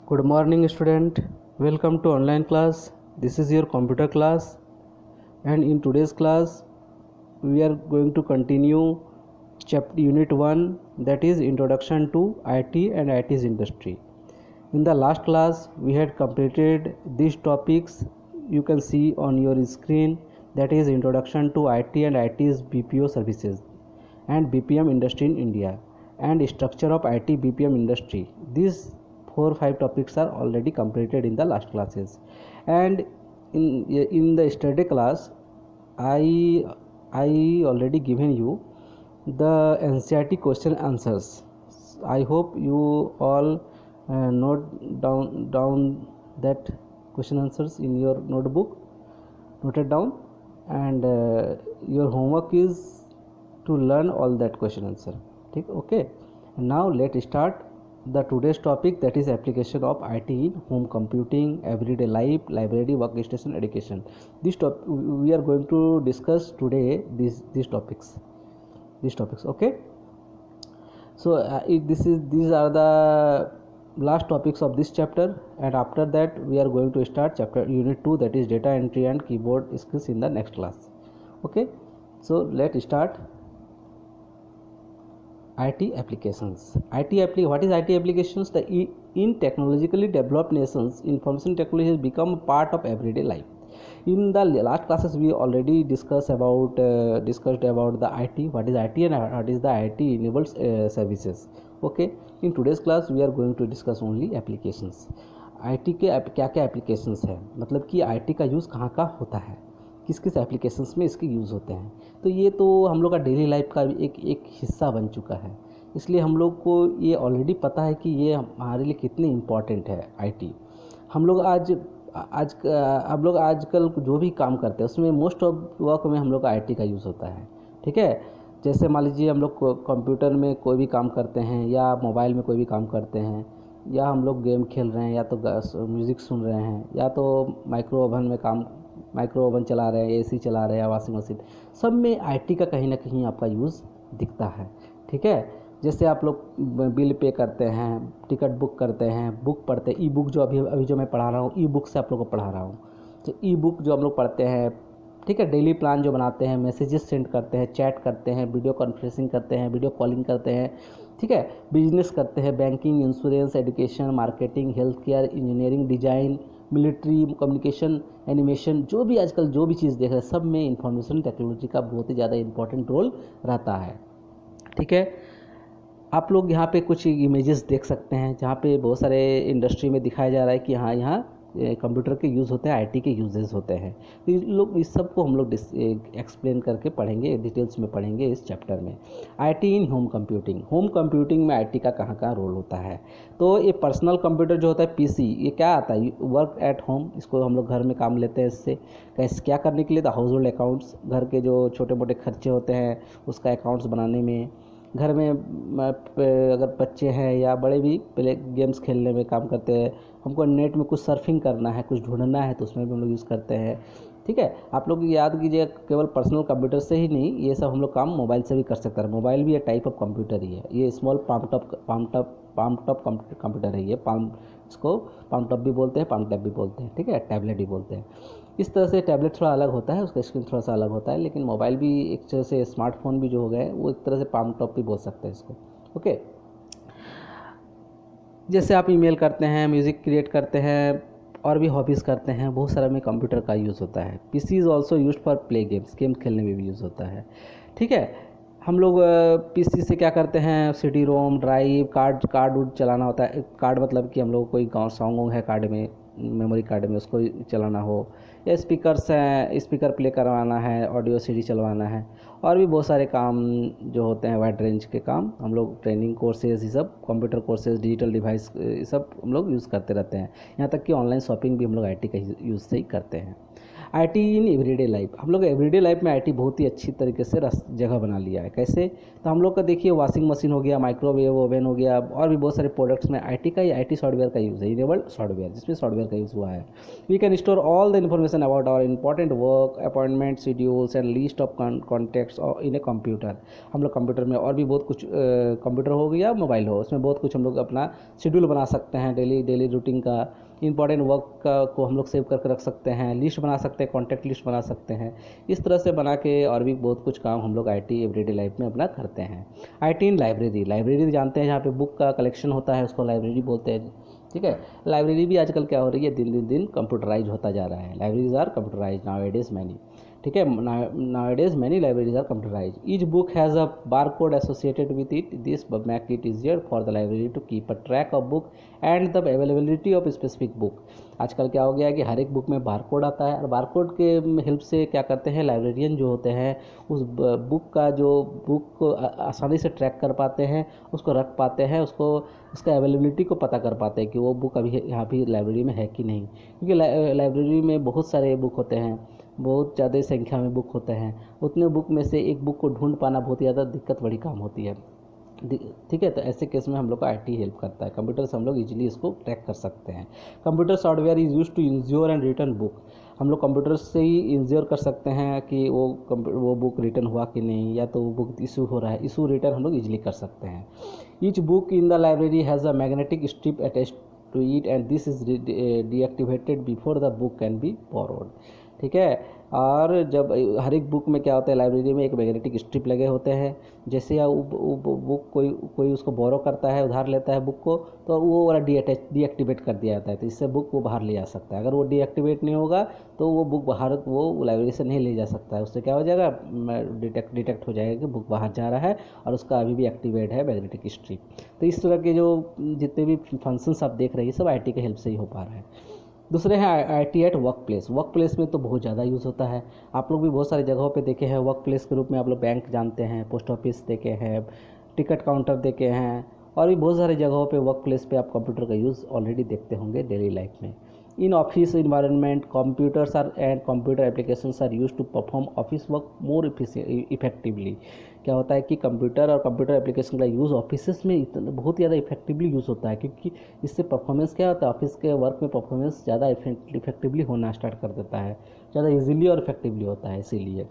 Good morning, student. Welcome to online class. This is your computer class, and in today's class, we are going to continue chapter Unit 1, that is Introduction to IT and IT's Industry. In the last class, we had completed these topics you can see on your screen, that is Introduction to IT and IT's BPO services and BPM industry in India and structure of IT BPM industry. These 4 or 5 topics are already completed in the last classes, and in the yesterday class I already given you the NCERT question answers. I hope you all note down that question answers in your notebook, noted down, and your homework is to learn all that question answer. Okay, now let's start the today's topic, that is application of IT in home computing, everyday life, library, workstation, education. This topic we are going to discuss today, these topics. Okay, so these are the last topics of this chapter, and after that we are going to start chapter unit 2, that is data entry and keyboard skills, in the next class. Okay, so let's start. IT applications. What is IT applications? In technologically developed nations, information technology has become a part of everyday life. In the last classes, we already discussed about the IT. What is IT and what is the IT enabled services? Okay. In today's class, we are going to discuss only applications. IT के क्या क्या applications है, मतलब कि IT का use कहाँ कहाँ होता है, किस किस एप्लीकेशंस में इसके यूज़ होते हैं. तो ये तो हम लोग का डेली लाइफ का एक हिस्सा बन चुका है, इसलिए हम लोग को ये ऑलरेडी पता है कि ये हमारे लिए कितनी इम्पॉर्टेंट है IT. हम लोग आजकल जो भी काम करते हैं उसमें मोस्ट ऑफ वर्क में हम लोग का IT का यूज़ होता है. ठीक है, जैसे मान लीजिए हम लोग कंप्यूटर में कोई भी काम करते हैं या मोबाइल में कोई भी काम करते हैं, या हम लोग गेम खेल रहे हैं, या तो म्यूज़िक सुन रहे हैं, या तो माइक्रो ओवन चला रहे हैं, AC चला रहे हैं, वॉशिंग मशीन, सब में IT का कहीं ना कहीं आपका यूज़ दिखता है. ठीक है, जैसे आप लोग बिल पे करते हैं, टिकट बुक करते हैं, बुक पढ़ते हैं, ई बुक जो अभी जो मैं पढ़ा रहा हूँ, ई बुक से आप लोग को पढ़ा रहा हूँ, तो ई बुक जो हम लोग पढ़ते हैं. ठीक है, डेली प्लान जो बनाते हैं, मैसेजेस सेंड करते हैं, चैट करते हैं, वीडियो कॉन्फ्रेंसिंग करते हैं, वीडियो कॉलिंग करते हैं. ठीक है, बिजनेस करते हैं, banking, insurance, education, marketing, health care, engineering, design, military, communication, animation, जो भी आजकल जो भी चीज़ देख रहे हैं, सब में इंफॉर्मेशन टेक्नोलॉजी का बहुत ही ज़्यादा इंपॉर्टेंट रोल रहता है. ठीक है, आप लोग यहाँ पे कुछ इमेजेस देख सकते हैं जहाँ पे बहुत सारे इंडस्ट्री में दिखाया जा रहा है कि हाँ, यहाँ कंप्यूटर के यूज़ होते हैं, IT के यूजेस होते हैं. तो इस सब को हम लोग एक्सप्लेन करके पढ़ेंगे, डिटेल्स में पढ़ेंगे इस चैप्टर में. IT इन होम कंप्यूटिंग में IT का कहाँ कहाँ रोल होता है. तो ये पर्सनल कंप्यूटर जो होता है, PC, ये क्या आता है, वर्क एट होम. इसको हम लोग घर में काम लेते हैं. इससे कैसे क्या करने के लिए, तो हाउस होल्ड अकाउंट्स, घर के जो छोटे मोटे खर्चे होते हैं उसका अकाउंट्स बनाने में, घर में अगर बच्चे हैं या बड़े भी पहले गेम्स खेलने में काम करते हैं, हमको नेट में कुछ सर्फिंग करना है, कुछ ढूंढना है, तो उसमें भी हम लोग यूज़ करते हैं. ठीक है, आप लोग याद कीजिए, केवल पर्सनल कंप्यूटर से ही नहीं, ये सब हम लोग काम मोबाइल से भी कर सकते हैं. मोबाइल भी एक टाइप ऑफ कंप्यूटर ही है. ये स्मॉल पाम टॉप कंप्यूटर है. ये इसको पाम टॉप भी बोलते हैं, पाम टैब भी बोलते हैं. ठीक है, टैबलेट भी बोलते हैं. इस तरह से टैबलेट थोड़ा अलग होता है, उसका स्क्रीन थोड़ा सा अलग होता है, लेकिन मोबाइल भी एक तरह से, स्मार्टफोन भी जो हो गए वो एक तरह से पाम टॉप भी बोल सकते हैं इसको. ओके, जैसे आप ईमेल करते हैं, म्यूज़िक क्रिएट करते हैं, और भी हॉबीज़ करते हैं, बहुत सारा में कंप्यूटर का यूज़ होता है. PC is also use for play game खेलने में भी यूज़ होता है. ठीक है, हम लोग PC से क्या करते हैं, CD-ROM, ड्राइव, कार्ड चलाना होता है. कार्ड मतलब कि हम लोग कोई गाँव सॉन्ग है कार्ड में, मेमोरी कार्ड में, उसको चलाना हो, या स्पीकर्स हैं, स्पीकर प्ले करवाना है, ऑडियो CD चलवाना है, और भी बहुत सारे काम जो होते हैं, वाइड रेंज के काम. हम लोग ट्रेनिंग कोर्सेज, ये सब कंप्यूटर कोर्सेज, डिजिटल डिवाइस, ये सब हम लोग यूज़ करते रहते हैं. यहाँ तक कि ऑनलाइन शॉपिंग भी हम लोग IT का यूज़ से ही करते हैं. आईटी इन एवरीडे लाइफ, हम लोग एवरीडे लाइफ में आईटी बहुत ही अच्छी तरीके से जगह बना लिया है। कैसे? तो हम लोग का देखिए वाशिंग मशीन हो गया, माइक्रोवेव ओवन हो गया, और भी बहुत सारे प्रोडक्ट्स में आईटी का ही आईटी सॉफ्टवेयर का यूज़ है, इनेबल्ड सॉफ्टवेयर, जिसमें सॉफ्टवेयर का यूज़ हुआ है। We can store all the information about our important work, appointment, schedules and list of contacts in a computer. हम लोग कंप्यूटर में और भी बहुत कुछ, कंप्यूटर हो गया, मोबाइल हो, उसमें बहुत कुछ हम लोग अपना शेड्यूल बना सकते हैं, डेली रूटीन का, इंपॉर्टेंट वर्क का को हम लोग सेव करके रख सकते हैं, लिस्ट बना सकते हैं, कॉन्टैक्ट लिस्ट बना सकते हैं। इस तरह से बना के और भी बहुत कुछ काम हम लोग आईटी एवरीडे लाइफ में अपना करते हैं। आईटी इन लाइब्रेरी, लाइब्रेरी जानते हैं जहाँ पे बुक का कलेक्शन होता है, उसको लाइब्रेरी बोलते हैं। ठीक है, लाइब्रेरी भी आजकल क्या हो रही है, दिन कंप्यूटराइज होता जा रहा है। Libraries are computerize nowadays many. ठीक है, nowadays many libraries are computerize. Each book has a bar code associated with it, this make it easier for the library to keep a track of book and the availability of specific book. आजकल क्या हो गया है कि हर एक book में bar code आता है, और बार कोड के हेल्प से क्या करते हैं लाइब्रेरियन जो होते हैं, उस बुक का जो बुक को आसानी से ट्रैक कर पाते हैं, उसको रख पाते हैं, उसको उसका अवेलेबिलिटी को पता कर पाते हैं कि वो बुक अभी यहाँ भी लाइब्रेरी में है कि नहीं। क्योंकि लाइब्रेरी में बहुत सारे बुक होते हैं, बहुत ज़्यादा संख्या में बुक होते हैं, उतने बुक में से एक बुक को ढूंढ पाना बहुत ज़्यादा दिक्कत बड़ी काम होती है। ठीक है, तो ऐसे केस में हम लोग का आईटी हेल्प करता है। कंप्यूटर से हम लोग इजीली इसको ट्रैक कर सकते हैं। Computer software is use to ensure and return book. हम लोग कंप्यूटर से ही इंश्योर कर सकते हैं कि वो बुक रिटर्न हुआ कि नहीं, या तो वो बुक इशू हो रहा है, इशू रिटर्न हम लोग इजीली कर सकते हैं। Each book in the library has a magnetic strip attached to it and this is deactivated before the book can be borrowed. ठीक है, और जब हर एक बुक में क्या होता है, लाइब्रेरी में एक मैग्नेटिक स्ट्रिप लगे होते हैं। जैसे बुक कोई उसको बोरो करता है, उधार लेता है बुक को, तो वो वाला डीएक्टिवेट कर दिया जाता है, तो इससे बुक वो बाहर ले जा सकता है। अगर वो डीएक्टिवेट नहीं होगा तो वो बुक बाहर वो लाइब्रेरी से नहीं ले जा सकता है। उससे क्या हो जाएगा, डिटेक्ट हो जाएगा कि बुक बाहर जा रहा है और उसका अभी भी एक्टिवेट है मैग्नेटिक स्ट्रिप। तो इस तरह के जो जितने भी फंक्शंस आप देख रहे हैं, सब आईटी के हेल्प से ही हो पा रहे हैं। दूसरे हैं IT at work place. Work place में तो बहुत ज़्यादा यूज़ होता है। आप लोग भी बहुत सारी जगहों पे देखे हैं वर्क प्लेस के रूप में। आप लोग बैंक जानते हैं, पोस्ट ऑफिस देखे हैं, टिकट काउंटर देखे हैं, और भी बहुत सारी जगहों पे वर्क प्लेस पे आप कंप्यूटर का यूज़ ऑलरेडी देखते होंगे डेली लाइफ में। In office environment computers are and computer applications are use to perform office work more effectively. क्या होता है कि कंप्यूटर और कंप्यूटर एप्लीकेशन का यूज़ ऑफिस में इतना बहुत ज़्यादा इफेक्टिवली यूज़ होता है, क्योंकि इससे परफॉर्मेंस क्या होता है, ऑफिस के वर्क में परफॉर्मेंस ज़्यादा इफेक्टिवली होना स्टार्ट कर देता है, ज़्यादा इजीली और इफेक्टिवली होता है। इसीलिए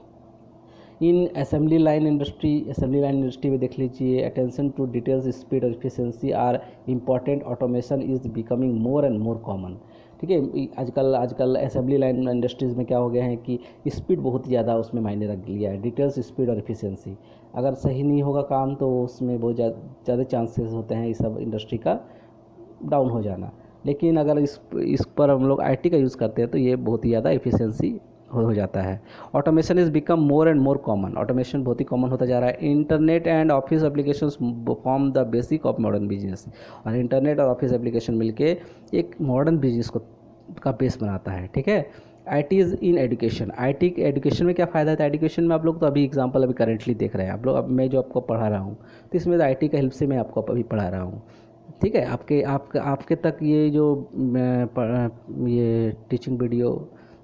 इन असेंबली लाइन इंडस्ट्री में देख लीजिए, अटेंशन टू डिटेल्स, स्पीड और efficiency are important, automation is becoming more and more common. ठीक है, आजकल असेंबली लाइन इंडस्ट्रीज़ में क्या हो गया है कि स्पीड बहुत ज़्यादा उसमें मायने रख लिया है। डिटेल्स, स्पीड और एफिशिएंसी अगर सही नहीं होगा काम, तो उसमें बहुत ज़्यादा चांसेस होते हैं इस सब इंडस्ट्री का डाउन हो जाना। लेकिन अगर इस पर हम लोग आईटी का यूज़ करते हैं तो ये बहुत ही ज़्यादा एफिशिएंसी हो जाता है। Automation is become more and more common. Automation बहुत ही कॉमन होता जा रहा है। Internet and office applications form the basic of modern business. और इंटरनेट और ऑफिस एप्लीकेशन मिलके एक मॉडर्न बिजनेस का बेस बनाता है। ठीक है, IT is in education. IT education में क्या फ़ायदा है, एजुकेशन में आप लोग तो अभी एग्जांपल अभी करेंटली देख रहे हैं आप लोग। अब मैं जो आपको पढ़ा रहा हूँ तो इसमें आईटी का हेल्प से मैं आपको अभी पढ़ा रहा हूँ। ठीक है, आपके तक ये जो ये टीचिंग वीडियो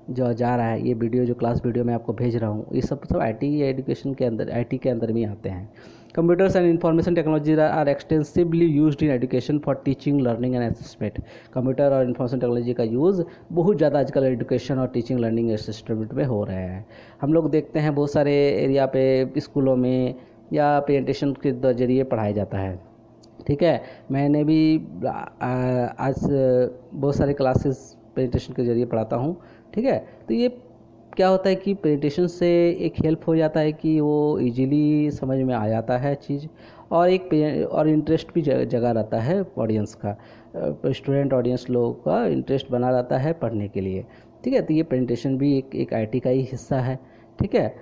जो जा रहा है, ये वीडियो जो क्लास वीडियो मैं आपको भेज रहा हूँ, ये सब आईटी एजुकेशन के अंदर, आईटी के अंदर में आते हैं। Computers and information technology are extensively used in education for teaching, learning and assessment. Computer और इंफॉर्मेशन टेक्नोलॉजी का यूज़ बहुत ज़्यादा आजकल एजुकेशन और टीचिंग, लर्निंग असेसमेंट में हो रहे हैं। हम लोग देखते हैं बहुत सारे एरिया पे स्कूलों में या प्रेजेंटेशन के जरिए पढ़ाया जाता है। ठीक है, मैंने भी आज बहुत सारे क्लासेस प्रेजेंटेशन के ज़रिए पढ़ाता हूँ। ठीक है, तो ये क्या होता है कि प्रेजेंटेशन से एक हेल्प हो जाता है कि वो इजीली समझ में आ जाता है चीज़, और इंटरेस्ट भी जगा रहता है ऑडियंस का, स्टूडेंट ऑडियंस लोगों का इंटरेस्ट बना रहता है पढ़ने के लिए। ठीक है, तो ये प्रेजेंटेशन भी एक आईटी का ही हिस्सा है। ठीक है,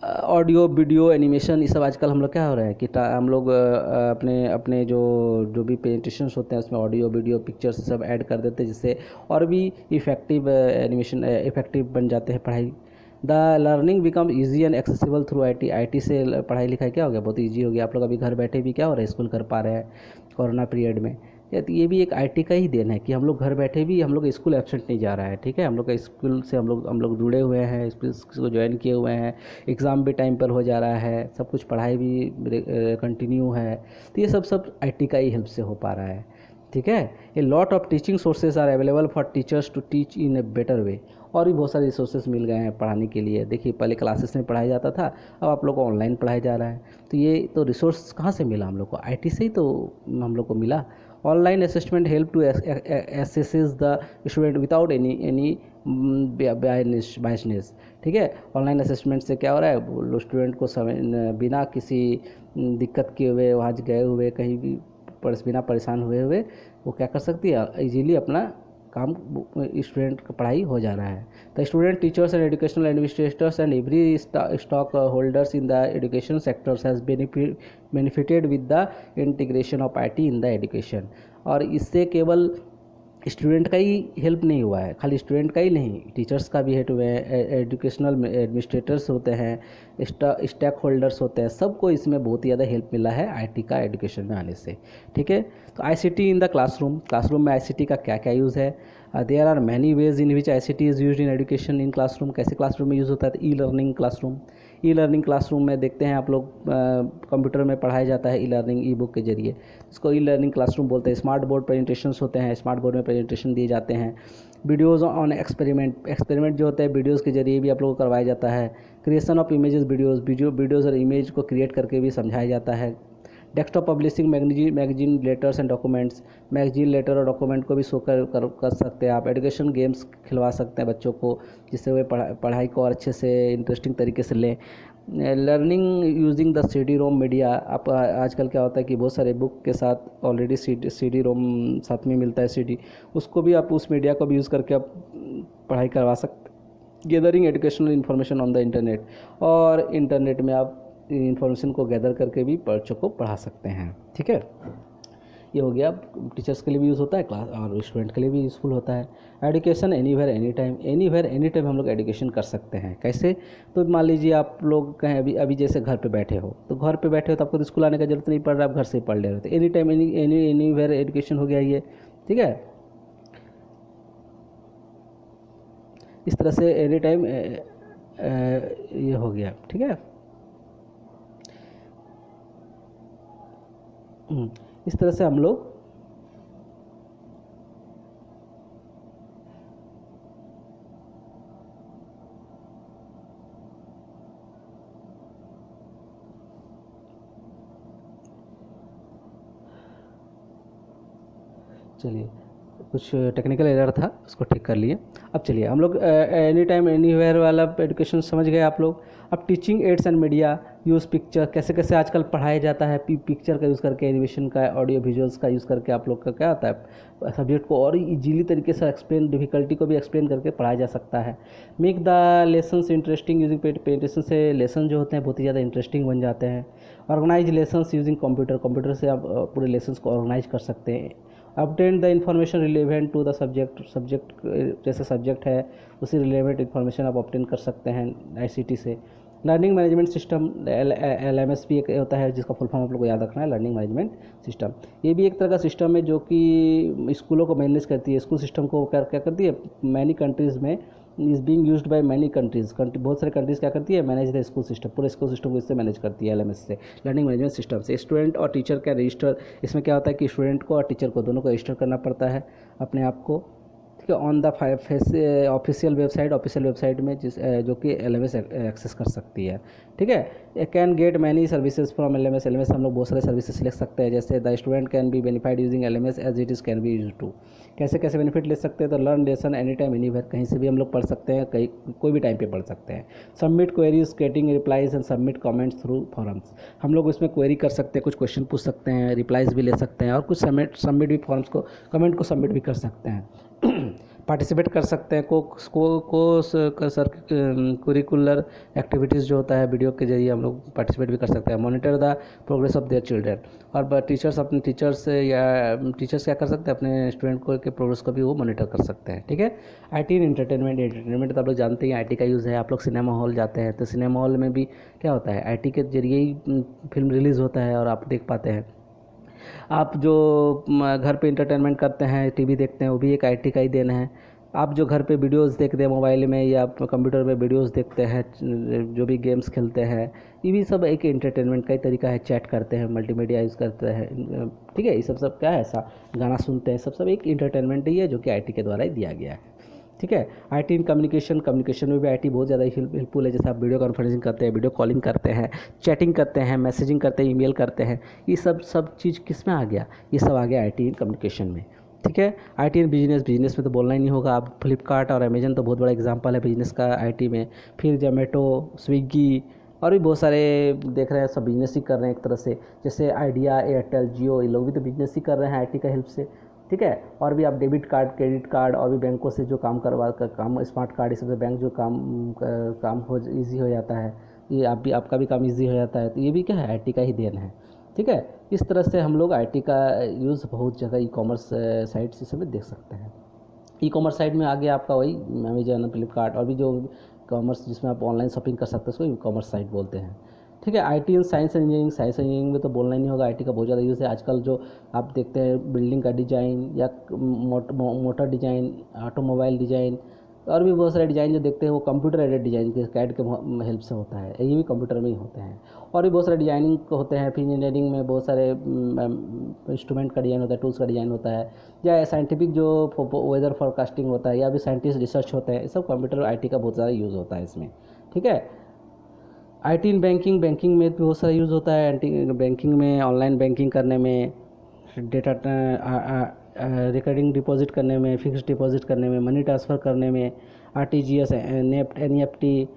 ऑडियो वीडियो एनिमेशन, ये सब आजकल हम लोग क्या हो रहा है कि हम लोग अपने अपने जो भी प्रेजेंटेशंस होते हैं उसमें ऑडियो वीडियो पिक्चर्स सब ऐड कर देते हैं, जिससे और भी इफेक्टिव एनिमेशन इफेक्टिव बन जाते हैं पढ़ाई। The learning become easy and accessible through IT. IT से पढ़ाई लिखाई क्या हो गया, बहुत ईजी हो गया। आप लोग अभी घर बैठे भी क्या हो रहा है, स्कूल कर पा रहे हैं कोरोना पीरियड में। ये भी एक आईटी का ही देन है कि हम लोग घर बैठे भी हम लोग स्कूल एब्सेंट नहीं जा रहा है, ठीक है। हम लोग का स्कूल से हम लोग जुड़े हुए हैं, इसको ज्वाइन किए हुए हैं, एग्ज़ाम भी टाइम पर हो जा रहा है, सब कुछ पढ़ाई भी कंटिन्यू है। तो ये सब आईटी का ही हेल्प से हो पा रहा है, ठीक है। A lot of teaching sources are available for teachers to teach in a better way. और भी बहुत सारे रिसोर्सेज मिल गए हैं पढ़ाने के लिए। देखिए पहले क्लासेस में पढ़ाया जाता था, अब आप लोग को ऑनलाइन पढ़ाया जा रहा है। तो ये तो रिसोर्स कहाँ से मिला हम लोग को? आईटी से ही तो हम लोग को मिला। Online assessment help to assesses the student without any biasness, ठीक है। ऑनलाइन असेसमेंट से क्या हो रहा है, स्टूडेंट को बिना किसी दिक्कत किए हुए वहाँ गए हुए कहीं भी बिना परेशान हुए वो क्या कर सकती है, इजीली अपना काम स्टूडेंट का पढ़ाई हो जा रहा है। The student teachers and educational administrators and every stock holders in the education sectors has benefited with the integration of IT in the education. और इससे केवल स्टूडेंट का ही हेल्प नहीं हुआ है, खाली स्टूडेंट का ही नहीं, टीचर्स का भी हेल्प हुए हैं, एजुकेशनल एडमिनिस्ट्रेटर्स होते हैं, स्टेक होल्डर्स होते हैं, सबको इसमें बहुत ही ज़्यादा हेल्प मिला है आईटी का एजुकेशन में आने से, ठीक है। तो आईसीटी इन द क्लासरूम में आईसीटी का क्या क्या यूज़ है? There are many ways in which ICT is used in education in classroom. कैसे क्लासरूम में यूज़ होता है? ई लर्निंग क्लासरूम में देखते हैं आप लोग, कंप्यूटर में पढ़ाया जाता है ई लर्निंग, ई बुक के जरिए, इसको ई लर्निंग क्लासरूम बोलते हैं। स्मार्ट बोर्ड प्रेजेंटेशंस होते हैं, स्मार्ट बोर्ड में प्रेजेंटेशन दिए जाते हैं। वीडियोज़ ऑन एक्सपेरिमेंट जो होते हैं वीडियोज़ के जरिए भी आप लोगों को करवाया जाता है। क्रिएशन ऑफ इमेजेस वीडियोज़ और इमेज को क्रिएट करके भी समझाया जाता है। Desktop publishing magazine letters and documents, magazine letter और डॉक्यूमेंट को भी शो कर सकते हैं आप। एजुकेशन गेम्स खिलवा सकते हैं बच्चों को, जिससे वे पढ़ाई को और अच्छे से इंटरेस्टिंग तरीके से लें। Learning using the C D ROM media. आप आजकल क्या होता है कि बहुत सारे बुक के साथ ऑलरेडी सी डी रोम साथ में मिलता है, CD, उसको भी आप उस मीडिया को भी यूज़ करके आप पढ़ाई करवा सकते। Gathering educational information on the internet, और इंटरनेट में आप इन्फॉर्मेशन को गैदर करके भी बच्चों को पढ़ा सकते हैं, ठीक है। ये हो गया, टीचर्स के लिए भी यूज़ होता है क्लास, और स्टूडेंट के लिए भी यूज़फुल होता है। एजुकेशन एनीवेयर एनी टाइम हम लोग एजुकेशन कर सकते हैं। कैसे? तो मान लीजिए आप लोग कहें अभी जैसे घर पे बैठे हो, तो आपको तो स्कूल आने का जरूरत नहीं पड़ रहा, आप घर से ही पढ़ ले रहे हो, तो एनी टाइम एनीवेयर एजुकेशन हो गया ये, ठीक है। इस तरह से एनी टाइम ये हो गया, ठीक है। इस तरह से हम लोग चलिए, कुछ टेक्निकल एरर था, उसको ठीक कर लिए। अब चलिए हम लोग एनी टाइम एनीवेयर वाला एजुकेशन समझ गए आप लोग। अब teaching ads and media use picture, कैसे कैसे आजकल पढ़ाया जाता है, पिक्चर का यूज़ करके, एनिमेशन का, ऑडियो विजुअल्स का यूज़ करके आप लोग का क्या होता है, सब्जेक्ट को और इजीली तरीके से एक्सप्लेन, डिफिकल्टी को भी एक्सप्लेन करके पढ़ाया जा सकता है। Make the lessons interesting using presentation से लेसन जो होते हैं बहुत ही ज़्यादा इंटरेस्टिंग बन जाते हैं। ऑर्गेनाइज लेसन्स यूजिंग कंप्यूटर से आप पूरे लेसन्स को ऑर्गेनाइज कर सकते हैं। Update the information relevant to the subject जैसे सब्जेक्ट है उसी रिलेवेंट इन्फॉर्मेशन आप ऑब्टेन कर सकते हैं आईसीटी से। लर्निंग मैनेजमेंट सिस्टम, LMS भी एक होता है जिसका फुल फॉर्म आप लोग को याद रखना है, लर्निंग मैनेजमेंट सिस्टम। ये भी एक तरह का सिस्टम है जो कि स्कूलों को मैनेज करती है, स्कूल सिस्टम को क्या करती है, मैनी कंट्रीज़ में is being used by many countries, बहुत सारे कंट्रीज़ क्या करती है, मैनेज द स्कूल सिस्टम, पूरे स्कूल सिस्टम को इससे मैनेज करती है, LMS से, लर्निंग मैनेजमेंट सिस्टम से। स्टूडेंट और टीचर का रजिस्टर, इसमें क्या होता है कि स्टूडेंट को और टीचर को दोनों को रजिस्टर करना पड़ता है अपने आप को, ठीक है, ऑन द ऑफिशियल वेबसाइट में, जो कि LMS एक्सेस कर सकती है, ठीक है। Can get many services from LMS हम लोग बहुत सारे सर्विसेज ले सकते हैं, जैसे the student can be benefited using LMS as it is can be use to. कैसे कैसे बेनिफिट ले सकते हैं, तो learn lesson any time anywhere, कहीं से भी हम लोग पढ़ सकते हैं, कहीं कोई भी टाइम पे पढ़ सकते हैं। Submit queries, getting replies and submit comments through forums, हम लोग उसमें क्वेरी कर सकते हैं, कुछ क्वेश्चन पूछ सकते हैं, रिप्लाइज भी ले सकते हैं, और कुछ सबमिट भी फॉर्म्स को, कमेंट को सबमिट भी कर सकते हैं। पार्टिसिपेट कर सकते हैं करिकुलर एक्टिविटीज़ जो होता है वीडियो के जरिए हम लोग पार्टिसिपेट भी कर सकते हैं। Monitor the progress of their children, और टीचर्स अपने टीचर्स क्या कर सकते हैं, अपने स्टूडेंट को के प्रोग्रेस को भी वो मॉनिटर कर सकते हैं, ठीक है। IT इन एंटरटेनमेंट तो आप लोग जानते हैं IT का यूज़ है। आप लोग सिनेमा हॉल जाते हैं तो सिनेमा हॉल में भी क्या होता है, IT के जरिए ही फिल्म रिलीज़ होता है और आप देख पाते हैं। आप जो घर पे इंटरटेनमेंट करते हैं, टीवी देखते हैं, वो भी एक आईटी का ही देन है। आप जो घर पे वीडियोस देखते हैं मोबाइल में या कंप्यूटर में वीडियोस देखते हैं, जो भी गेम्स खेलते हैं, ये भी सब एक एंटरटेनमेंट का ही तरीका है। चैट करते हैं, मल्टीमीडिया यूज़ करते हैं, ठीक है, ये सब सब क्या है, ऐसा गाना सुनते हैं, सब सब एक इंटरटेनमेंट ही है जो कि आईटी के द्वारा ही दिया गया है। ठीक है। आईटी इन कम्युनिकेशन में भी आईटी बहुत ज़्यादा हेल्पफुल है। जैसे आप वीडियो कॉन्फ्रेंसिंग करते हैं, वीडियो कॉलिंग करते हैं, चैटिंग करते हैं, मैसेजिंग करते हैं, ईमेल करते हैं, ये सब चीज़ किस में आ गया, ये सब आ गया आईटी इन कम्युनिकेशन में। ठीक है। आईटी इन बिजनेस में तो बोलना ही नहीं होगा। आप फ्लिपकार्ट और अमेजन तो बहुत बड़ा एग्जांपल है बिजनेस का आईटी में। फिर जोमेटो, स्विगी और भी बहुत सारे देख रहे हैं, सब बिजनेस ही कर रहे हैं एक तरह से। जैसे आइडिया, एयरटेल, जियो, ये लोग भी तो बिजनेस ही कर रहे हैं आईटी का हेल्प से। ठीक है। और भी आप डेबिट कार्ड, क्रेडिट कार्ड और भी बैंकों से जो काम काम स्मार्ट कार्ड, इस सबसे बैंक जो काम हो ईजी हो जाता है, ये आपका भी काम ईजी हो जाता है। तो ये भी क्या है, आईटी का ही देन है। ठीक है। इस तरह से हम लोग आईटी का यूज़ बहुत जगह ई कॉमर्स साइट से सब देख सकते हैं। ई कॉमर्स साइट में आगे आपका वही अमेजन, फ्लिपकार्ट और भी जो कॉमर्स जिसमें आप ऑनलाइन शॉपिंग कर सकते हैं उसको ई कॉमर्स साइट बोलते हैं। ठीक है। IT and science and engineering में तो बोलना ही नहीं होगा, आईटी का बहुत ज़्यादा यूज़ है। आजकल जो आप देखते हैं बिल्डिंग का डिज़ाइन या मोटर डिज़ाइन, ऑटोमोबाइल डिज़ाइन और भी बहुत सारे डिज़ाइन जो देखते हैं वो कंप्यूटर एडेड डिज़ाइन के कैड के हेल्प से होता है। ये भी कंप्यूटर में ही होते हैं। और भी बहुत सारे डिज़ाइनिंग होते हैं। फिर इंजीनियरिंग में बहुत सारे इंस्ट्रूमेंट का डिज़ाइन होता है, टूल्स का डिज़ाइन होता है, या साइंटिफिक जो वेदर फोरकास्टिंग होता है, या भी साइंटिस्ट रिसर्च होते हैं, ये सब कंप्यूटर आईटी का बहुत ज़्यादा यूज़ होता है इसमें। ठीक है। आईटी इन बैंकिंग में भी बहुत सारा यूज़ होता है। बैंकिंग में ऑनलाइन बैंकिंग करने में, डेटा रिकरिंग डिपॉजिट करने में, फिक्स्ड डिपॉजिट करने में, मनी ट्रांसफ़र करने में, आरटीजीएस, नेफ्ट, एनईएफटी,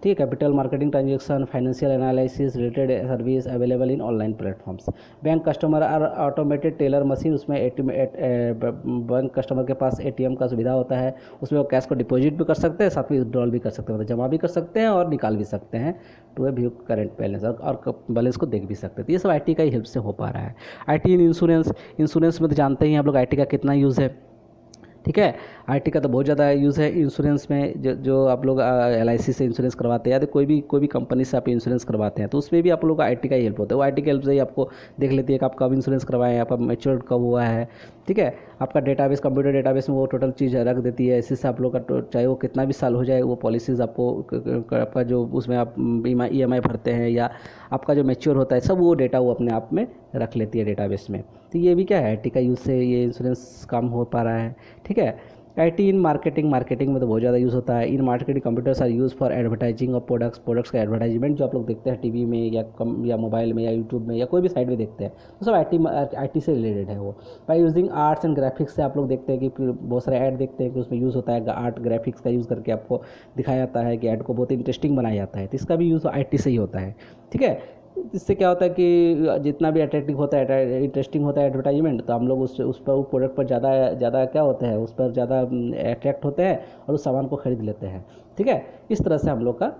ठीक है, capital marketing transaction, financial analysis related service available in online platforms. Bank customer और ऑटोमेटेड टेलर मशीन, उसमें बैंक कस्टमर के पास एटीएम का सुविधा होता है, उसमें वो कैश को डिपॉजिट भी कर सकते हैं, साथ में विड्रॉल भी कर सकते हैं, मतलब जमा भी कर सकते हैं और निकाल भी सकते हैं to a view current balance, और बैलेंस को देख भी सकते हैं। तो ये सब आईटी का ही हेल्प से हो पा रहा है। आईटी इन इंश्योरेंस में तो जानते ही हैं आप लोग आईटी का कितना यूज़ है। ठीक है। आईटी का तो बहुत ज़्यादा यूज़ है इंश्योरेंस में। जो आप लोग एलआईसी से इंश्योरेंस करवाते हैं या तो कोई भी कंपनी से आप इंश्योरेंस करवाते हैं, तो उसमें भी आप लोग का आईटी का ही हेल्प होता है। वो आईटी की हेल्प से ही आपको देख लेती है कि आप कब इंश्योरेंस करवाएं, आपका मैच्योर कब हुआ है। ठीक है। आपका डेटाबेस, कंप्यूटर डेटाबेस में वो टोटल चीज़ रख देती है। इसी से आप लोग का चाहे वो कितना भी साल हो जाए, वो पॉलिसीज़ आपको आपका जो उसमें आप ईएमआई भरते हैं या आपका जो मैच्योर होता है, सब वो डेटा वो अपने आप में रख लेती है डेटाबेस में। तो ये भी क्या है, आईटी का यूज़ से ये इंश्योरेंस काम हो पा रहा है। ठीक है। आईटी इन मार्केटिंग में तो बहुत ज़्यादा यूज़ होता है। In marketing computers are use for advertising of products का एडवर्टाइजमेंट जो आप लोग देखते हैं टीवी में या मोबाइल में या यूट्यूब में या कोई भी साइट में देखते हैं, तो सब आईटी से रिलेटेड है वो। By using arts and graphics से आप लोग देखते हैं कि बहुत सारे ऐड देखते हैं कि उसमें यूज़ होता है आर्ट ग्राफिक्स का यूज़ करके आपको दिखाया जाता है कि ऐड को बहुत इंटरेस्टिंग बनाया जाता है, तो इसका भी यूज़ आईटी से ही होता है। ठीक है। इससे क्या होता है कि जितना भी अट्रैक्टिव होता है, इंटरेस्टिंग होता है एडवर्टाइजमेंट, तो हम लोग उस पर वो प्रोडक्ट पर ज़्यादा क्या होता है, उस पर ज़्यादा अट्रैक्ट होते हैं और उस सामान को खरीद लेते हैं। ठीक है। इस तरह से हम लोग का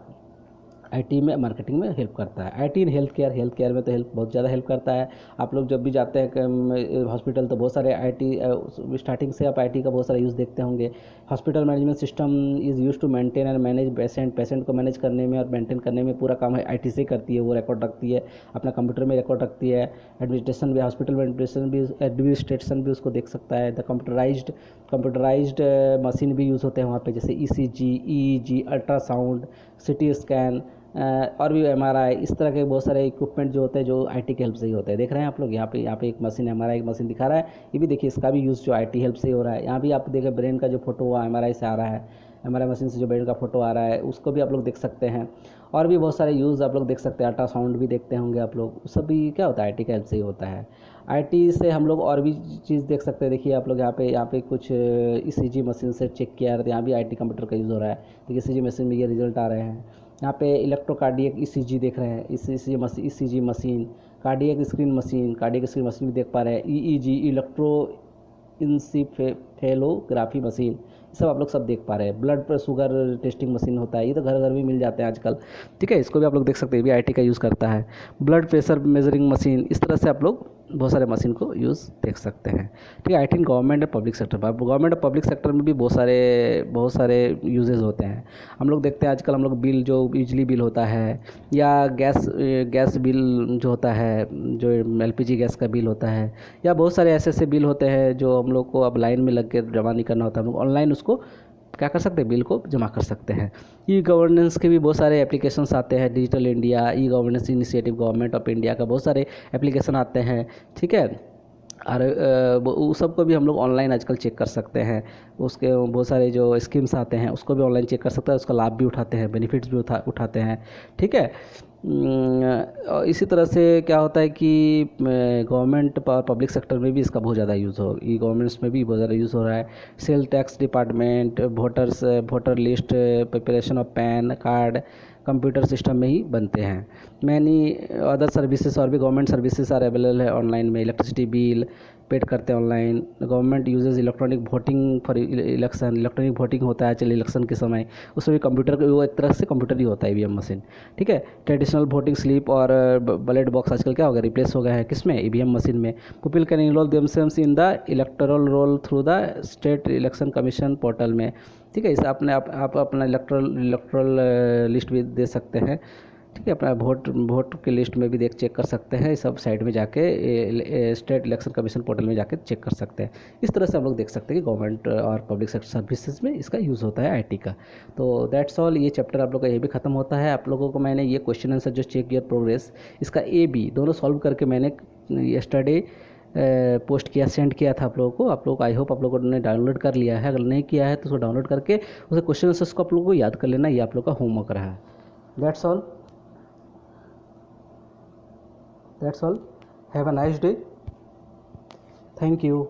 आईटी में मार्केटिंग में हेल्प करता है। आईटी इन हेल्थ केयर में तो हेल्प बहुत ज़्यादा हेल्प करता है। आप लोग जब भी जाते हैं हॉस्पिटल, तो बहुत सारे आईटी स्टार्टिंग से आप आईटी का बहुत सारा यूज़ देखते होंगे। Hospital management system is use to maintain and manage patient को मैनेज करने में और मेंटेन करने में पूरा काम है आईटी से करती है। वो रिकॉर्ड रखती है, अपना कंप्यूटर में रिकॉर्ड रखती है। एडमिनिस्ट्रेशन भी, हॉस्पिटल में एडमिनिस्ट्रेशन भी उसको देख सकता है। द कंप्यूटराइज्ड मशीन भी यूज़ होते हैं वहाँ पे, जैसे ECG, EEG, ultrasound, CT scan और भी एमआरआई, इस तरह के बहुत सारे इक्विपमेंट जो होते हैं जो आईटी की हेल्प से ही होते हैं। देख रहे हैं आप लोग यहाँ पे एक मशीन, एमआरआई मशीन दिखा रहा है, ये भी देखिए, इसका भी यूज़ जो आईटी हेल्प से ही हो रहा है। यहाँ भी आप देखें ब्रेन का जो फोटो हुआ एमआरआई से आ रहा है, एमआरआई मशीन से जो ब्रेन का फोटो आ रहा है उसको भी आप लोग देख सकते हैं। और भी बहुत सारे यूज़ आप लोग देख सकते हैं। अल्ट्रासाउंड भी देखते होंगे आप लोग, सब भी क्या होता है, आईटी की हेल्प से ही होता है। आईटी से हम लोग और भी चीज़ देख सकते हैं। देखिए आप लोग यहाँ पे कुछ ईसीजी मशीन से चेक किया है, तो यहाँ भी आईटी कंप्यूटर का यूज़ हो रहा है। तो ईसीजी मशीन में ये रिजल्ट आ रहे हैं। यहाँ पे इलेक्ट्रोकार्डियक ईसीजी देख रहे हैं, ECG machine, cardiac screen machine भी देख पा रहे हैं। ईईजी, इलेक्ट्रो इंसिफेलोग्राफी मशीन, सब आप लोग सब देख पा रहे हैं। ब्लड पर शुगर टेस्टिंग मशीन होता है, ये तो घर घर भी मिल जाते हैं आजकल। ठीक है। इसको भी आप लोग देख सकते हैं, भी आईटी का यूज़ करता है। ब्लड प्रेशर मेजरिंग मशीन, इस तरह से आप लोग बहुत सारे मशीन को यूज़ देख सकते हैं। ठीक है, आई थिंक गवर्नमेंट और पब्लिक सेक्टर पर, गवर्नमेंट और पब्लिक सेक्टर में भी बहुत सारे यूजेस होते हैं। हम लोग देखते हैं आजकल हम लोग बिल जो बिजली बिल होता है या गैस बिल जो होता है, जो एलपीजी गैस का बिल होता है, या बहुत सारे ऐसे ऐसे बिल होते हैं जो हम लोग को अब लाइन में लग के जमा नहीं करना होता, हम लोग ऑनलाइन उसको क्या कर सकते हैं, बिल को जमा कर सकते हैं। ई गवर्नेंस के भी बहुत सारे एप्लीकेशंस आते हैं, digital India, e governance initiative government of India का बहुत सारे एप्लीकेशन आते हैं। ठीक है, और उस सब को भी हम लोग ऑनलाइन आजकल चेक कर सकते हैं। उसके बहुत सारे जो स्कीम्स आते हैं उसको भी ऑनलाइन चेक कर सकते हैं, उसका लाभ भी उठाते हैं, बेनिफिट्स भी उठाते हैं। ठीक है, और इसी तरह से क्या होता है कि गवर्नमेंट और पब्लिक सेक्टर में भी इसका बहुत ज़्यादा यूज़ हो, ई गवर्नेंस में भी बहुत ज़्यादा यूज़ हो रहा है। Sale tax department, voter list preparation of PAN card computer system में ही बनते हैं। मैनी अदर सर्विसेज और भी गवर्नमेंट सर्विसेज आर अवेलेबल है ऑनलाइन में। इलेक्ट्रिसिटी बिल पेड करते हैं online. Government uses electronic voting for election, electronic voting होता है चलिए इलेक्शन के समय, उसमें भी कंप्यूटर, वो एक तरह से कंप्यूटर ही होता है, ईवीएम मशीन। ठीक है, ट्रेडिशनल वोटिंग स्लिप और बैलेट बॉक्स आजकल क्या हो गया, रिप्लेस हो गया है किसमें, ईवीएम मशीन में। People can enroll themselves in the electoral roll through the state election commission portal में। ठीक है, इसे आप अपना इलेक्ट्रल लिस्ट भी दे सकते हैं। ठीक है, अपना वोट के लिस्ट में भी चेक कर सकते हैं, सब साइट में जाके स्टेट इलेक्शन कमीशन पोर्टल में जाके चेक कर सकते हैं। इस तरह से हम लोग देख सकते हैं कि गवर्नमेंट और पब्लिक सेक्टर सर्विसेज में इसका यूज़ होता है आईटी का। तो दैट्स ऑल, ये चैप्टर आप लोग का ये भी खत्म होता है। आप लोगों को मैंने ये क्वेश्चन आंसर जो चेक योर प्रोग्रेस, इसका ए बी दोनों सॉल्व करके मैंने यस्टरडे पोस्ट किया, सेंड किया था आप लोगों को आई होप आप लोगों ने डाउनलोड कर लिया है। अगर नहीं किया है तो उसको डाउनलोड करके उसे क्वेश्चन आंसर्स को आप लोगों को याद कर लेना, ये आप लोग का होमवर्क रहा है। That's all, that's all, have a nice day, thank you.